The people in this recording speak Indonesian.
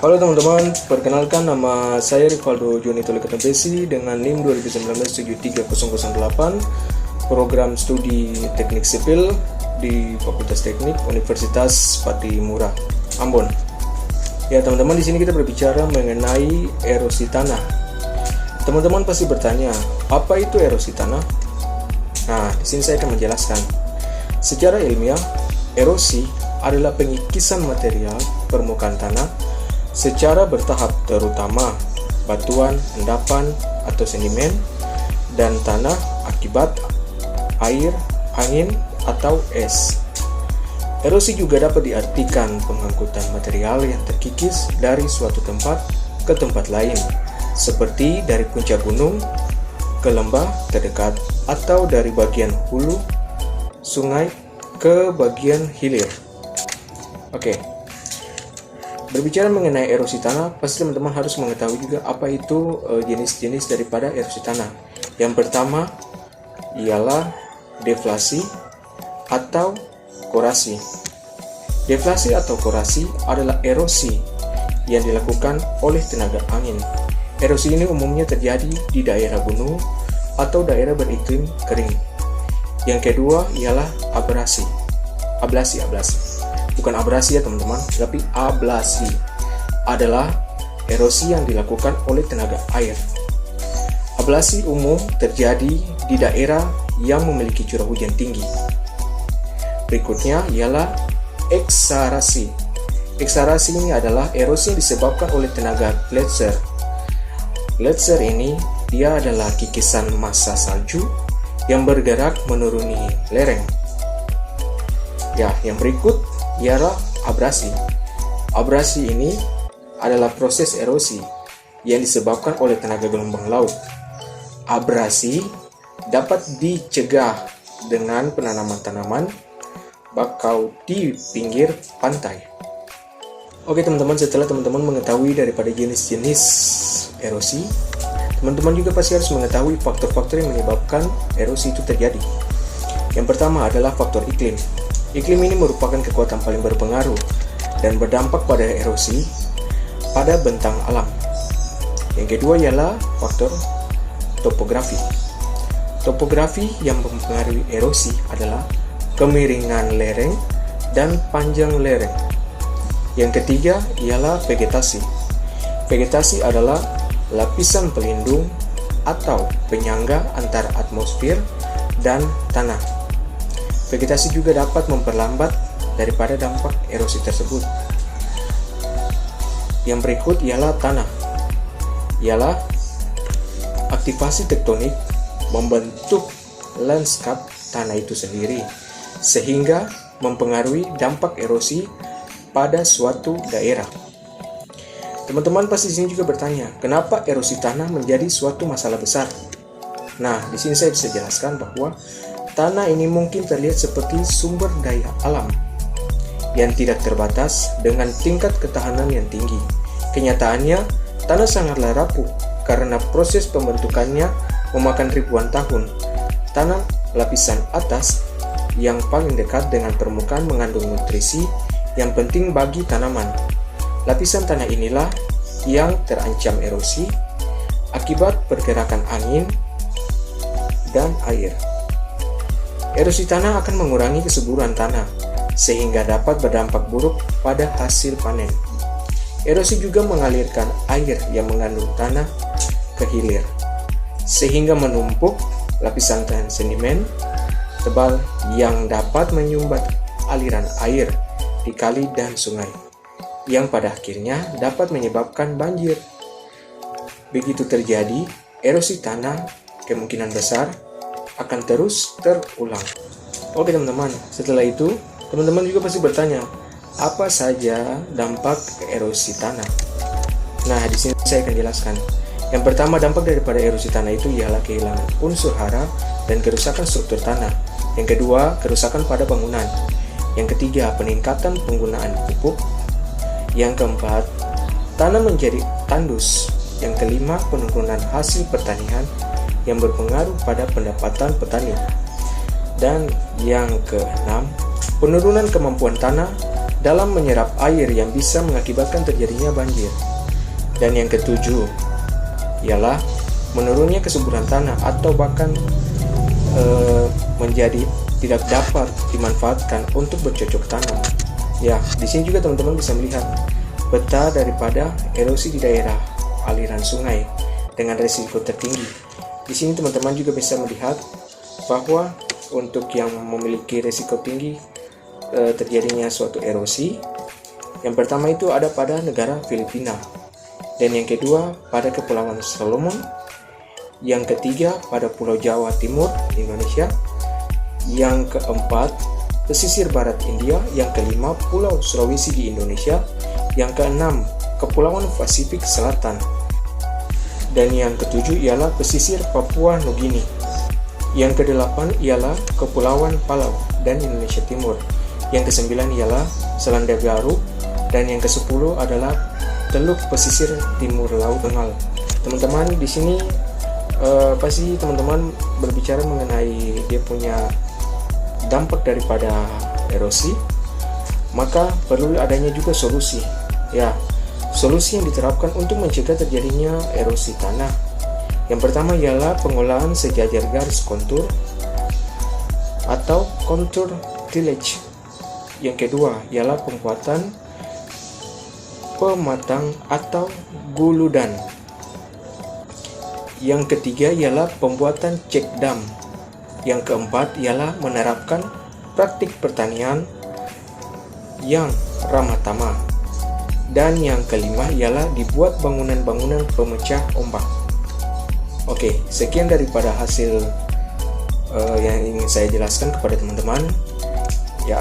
Halo teman-teman, perkenalkan nama saya Rivaldo Joni Tolikatempesi dengan NIM 2019-73008, program studi teknik sipil di Fakultas Teknik Universitas Patimura, Ambon. Ya teman-teman, di sini kita berbicara mengenai erosi tanah. Teman-teman pasti bertanya, apa itu erosi tanah? Nah, di sini saya akan menjelaskan. Secara ilmiah, erosi adalah pengikisan material permukaan tanah secara bertahap, terutama batuan, endapan atau sedimen dan tanah akibat air, angin, atau es. Erosi juga dapat diartikan pengangkutan material yang terkikis dari suatu tempat ke tempat lain, seperti dari puncak gunung ke lembah terdekat atau dari bagian hulu sungai ke bagian hilir. Oke. Berbicara mengenai erosi tanah, pasti teman-teman harus mengetahui juga apa itu jenis-jenis daripada erosi tanah. Yang pertama ialah deflasi atau korasi. Deflasi atau korasi adalah erosi yang dilakukan oleh tenaga angin. Erosi ini umumnya terjadi di daerah gunung atau daerah beriklim kering. Yang kedua ialah abrasi. Ablasi. Bukan abrasi ya teman-teman, tapi ablasi adalah erosi yang dilakukan oleh tenaga air. Ablasi umum terjadi di daerah yang memiliki curah hujan tinggi. Berikutnya ialah eksarasi. Eksarasi ini adalah erosi yang disebabkan oleh tenaga gletser. Gletser ini dia adalah kikisan massa salju yang bergerak menuruni lereng. Ya, yang berikut ialah abrasi. Abrasi ini adalah proses erosi yang disebabkan oleh tenaga gelombang laut. Abrasi dapat dicegah dengan penanaman tanaman bakau di pinggir pantai. Oke teman-teman, setelah teman-teman mengetahui daripada jenis-jenis erosi, teman-teman juga pasti harus mengetahui faktor-faktor yang menyebabkan erosi itu terjadi. Yang pertama adalah faktor iklim. Iklim ini merupakan kekuatan paling berpengaruh dan berdampak pada erosi pada bentang alam. Yang kedua ialah faktor topografi. Topografi yang mempengaruhi erosi adalah kemiringan lereng dan panjang lereng. Yang ketiga ialah vegetasi. Vegetasi adalah lapisan pelindung atau penyangga antara atmosfer dan tanah. Vegetasi juga dapat memperlambat daripada dampak erosi tersebut. Yang berikut ialah tanah. Ialah aktivasi tektonik membentuk lanskap tanah itu sendiri, sehingga mempengaruhi dampak erosi pada suatu daerah. Teman-teman pasti di sini juga bertanya, kenapa erosi tanah menjadi suatu masalah besar? Nah, di sini saya bisa jelaskan bahwa tanah ini mungkin terlihat seperti sumber daya alam yang tidak terbatas dengan tingkat ketahanan yang tinggi. Kenyataannya, tanah sangatlah rapuh karena proses pembentukannya memakan ribuan tahun. Tanah lapisan atas yang paling dekat dengan permukaan mengandung nutrisi yang penting bagi tanaman. Lapisan tanah inilah yang terancam erosi akibat pergerakan angin dan air. Erosi tanah akan mengurangi kesuburan tanah, sehingga dapat berdampak buruk pada hasil panen. Erosi juga mengalirkan air yang mengandung tanah ke hilir, sehingga menumpuk lapisan tanah sedimen tebal yang dapat menyumbat aliran air di kali dan sungai, yang pada akhirnya dapat menyebabkan banjir. Begitu terjadi, erosi tanah kemungkinan besar akan terus terulang. Oke teman-teman, setelah itu teman-teman juga pasti bertanya, apa saja dampak erosi tanah? Nah, di sini saya akan jelaskan. Yang pertama, dampak daripada erosi tanah itu ialah kehilangan unsur hara dan kerusakan struktur tanah. Yang kedua, kerusakan pada bangunan. Yang ketiga, peningkatan penggunaan pupuk. Yang keempat, tanah menjadi tandus. Yang kelima, penurunan hasil pertanian yang berpengaruh pada pendapatan petani. Dan yang keenam, penurunan kemampuan tanah dalam menyerap air yang bisa mengakibatkan terjadinya banjir. Dan yang ketujuh ialah menurunnya kesuburan tanah atau bahkan menjadi tidak dapat dimanfaatkan untuk bercocok tanam. Ya, di sini juga teman-teman bisa melihat peta daripada erosi di daerah aliran sungai dengan risiko tertinggi. Di sini teman-teman juga bisa melihat bahwa untuk yang memiliki risiko tinggi terjadinya suatu erosi, yang pertama itu ada pada negara Filipina, dan yang kedua pada Kepulauan Solomon, yang ketiga pada Pulau Jawa Timur Indonesia, yang keempat pesisir barat India, yang kelima Pulau Sulawesi di Indonesia, yang keenam Kepulauan Pasifik Selatan, dan yang ketujuh ialah pesisir Papua Nugini. Yang kedelapan ialah Kepulauan Palau dan Indonesia Timur. Yang kesembilan ialah Selandia Baru, dan yang kesepuluh adalah Teluk Pesisir Timur Laut Bengal. Teman-teman di sini pasti teman-teman berbicara mengenai dia punya dampak daripada erosi, maka perlu adanya juga solusi. Ya, solusi yang diterapkan untuk mencegah terjadinya erosi tanah. Yang pertama ialah pengolahan sejajar garis kontur atau contour tillage. Yang kedua ialah pembuatan pematang atau guludan. Yang ketiga ialah pembuatan check dam. Yang keempat ialah menerapkan praktik pertanian yang ramah tamah. Dan yang kelima ialah dibuat bangunan-bangunan pemecah ombak. Oke, sekian daripada hasil yang ingin saya jelaskan kepada teman-teman. Ya,